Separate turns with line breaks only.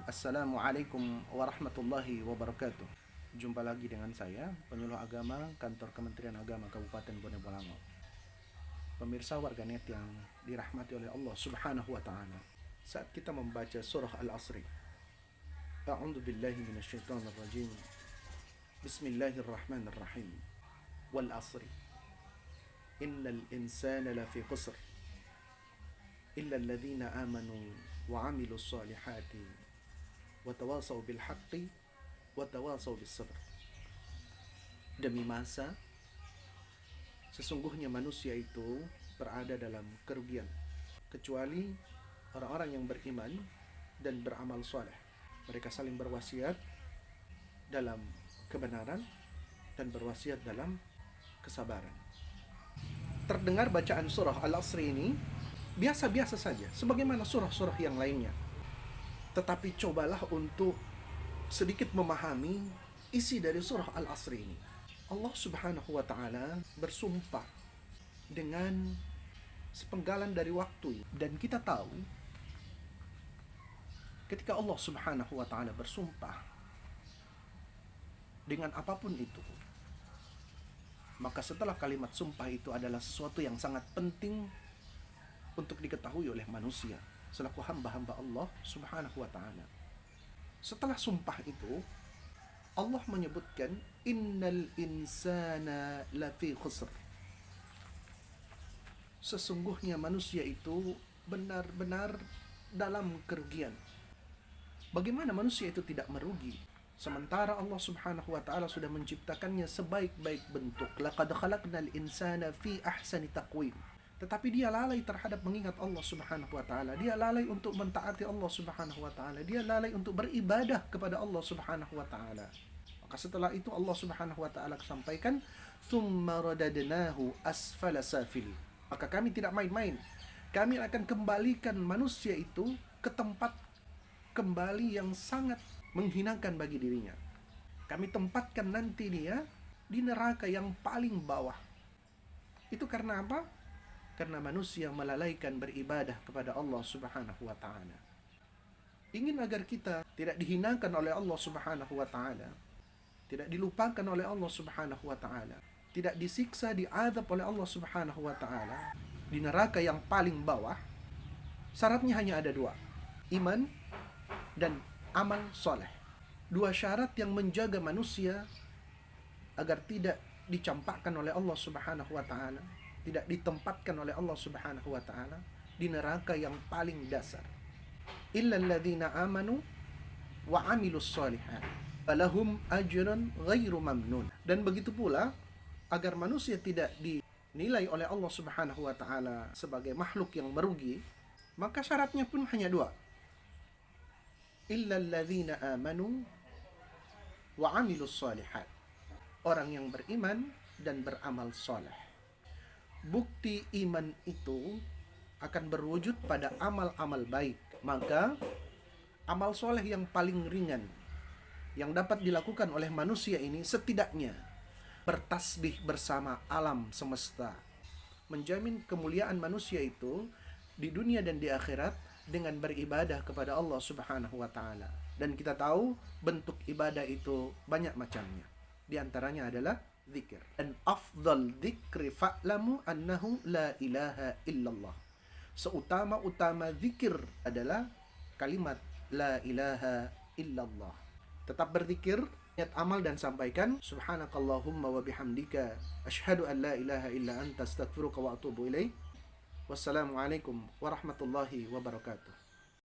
Assalamualaikum warahmatullahi wabarakatuh. Jumpa lagi dengan saya, penyuluh agama Kantor Kementerian Agama Kabupaten Bone Bolango. Pemirsa warganet yang dirahmati oleh Allah Subhanahu wa taala. Saat kita membaca surah Al-Asri. A'udzu billahi minasyaitonir rajim. Bismillahirrahmanirrahim. Wal 'asri. Innal insana lafi khusr. Illa alladhina amanu wa 'amilus solihati watawasau bil haqqi watawasau bis sabr. Demi masa, sesungguhnya manusia itu berada dalam kerugian kecuali orang-orang yang beriman dan beramal soleh. Mereka saling berwasiat dalam kebenaran dan berwasiat dalam kesabaran. Terdengar bacaan surah Al-Asri ini biasa-biasa saja, sebagaimana surah-surah yang lainnya. Tetapi cobalah untuk sedikit memahami isi dari surah Al-Asri ini. Allah Subhanahu wa ta'ala bersumpah dengan sepenggalan dari waktu. Dan kita tahu ketika Allah Subhanahu wa ta'ala bersumpah dengan apapun itu, maka setelah kalimat sumpah itu adalah sesuatu yang sangat penting untuk diketahui oleh manusia selaku hamba-hamba Allah Subhanahu wa ta'ala. Setelah sumpah itu, Allah menyebutkan innal insana lafi khusr. Sesungguhnya manusia itu benar-benar dalam kerugian. Bagaimana manusia itu tidak merugi? Sementara Allah Subhanahu wa ta'ala sudah menciptakannya sebaik-baik bentuk. Laqad khalaqnal insana fi ahsani taqwim. Tetapi dia lalai terhadap mengingat Allah Subhanahu wa ta'ala. Dia lalai untuk mentaati Allah Subhanahu wa ta'ala. Dia lalai untuk beribadah kepada Allah Subhanahu wa ta'ala. Maka setelah itu Allah Subhanahu wa ta'ala sampaikan, thumma radadnahu asfala safili. Maka kami tidak main-main. Kami akan kembalikan manusia itu ke tempat kembali yang sangat menghinakan bagi dirinya. Kami tempatkan nanti dia di neraka yang paling bawah. Itu karena apa? Karena manusia melalaikan beribadah kepada Allah Subhanahu wa ta'ala. Ingin agar kita tidak dihinakan oleh Allah Subhanahu wa ta'ala, tidak dilupakan oleh Allah Subhanahu wa ta'ala, tidak disiksa, diazab oleh Allah Subhanahu wa ta'ala di neraka yang paling bawah, syaratnya hanya ada dua: iman dan amal soleh. Dua syarat yang menjaga manusia agar tidak dicampakkan oleh Allah Subhanahu wa ta'ala, tidak ditempatkan oleh Allah Subhanahu wa ta'ala di neraka yang paling dasar. Illal ladzina amanu wa 'amilus sholihat falahum ajrun ghairu mamnun. Dan begitu pula agar manusia tidak dinilai oleh Allah Subhanahu wa ta'ala sebagai makhluk yang merugi, maka syaratnya pun hanya dua: illal ladzina amanu wa 'amilus sholihat. Orang yang beriman dan beramal soleh. Bukti iman itu akan berwujud pada amal-amal baik. Maka amal soleh yang paling ringan yang dapat dilakukan oleh manusia ini setidaknya bertasbih bersama alam semesta, menjamin kemuliaan manusia itu di dunia dan di akhirat dengan beribadah kepada Allah Subhanahu wa ta'ala. Dan kita tahu bentuk ibadah itu banyak macamnya. Di antaranya adalah zikir. Dan afdal zikri fa'lamu annahu la ilaha illallah. Seutama-utama zikir adalah kalimat la ilaha illallah. Tetap berzikir, niat amal dan sampaikan subhanakallahumma wa bihamdika asyhadu an la ilaha illa anta astaghfiruka wa atubu ilaik. Wassalamualaikum warahmatullahi wabarakatuh.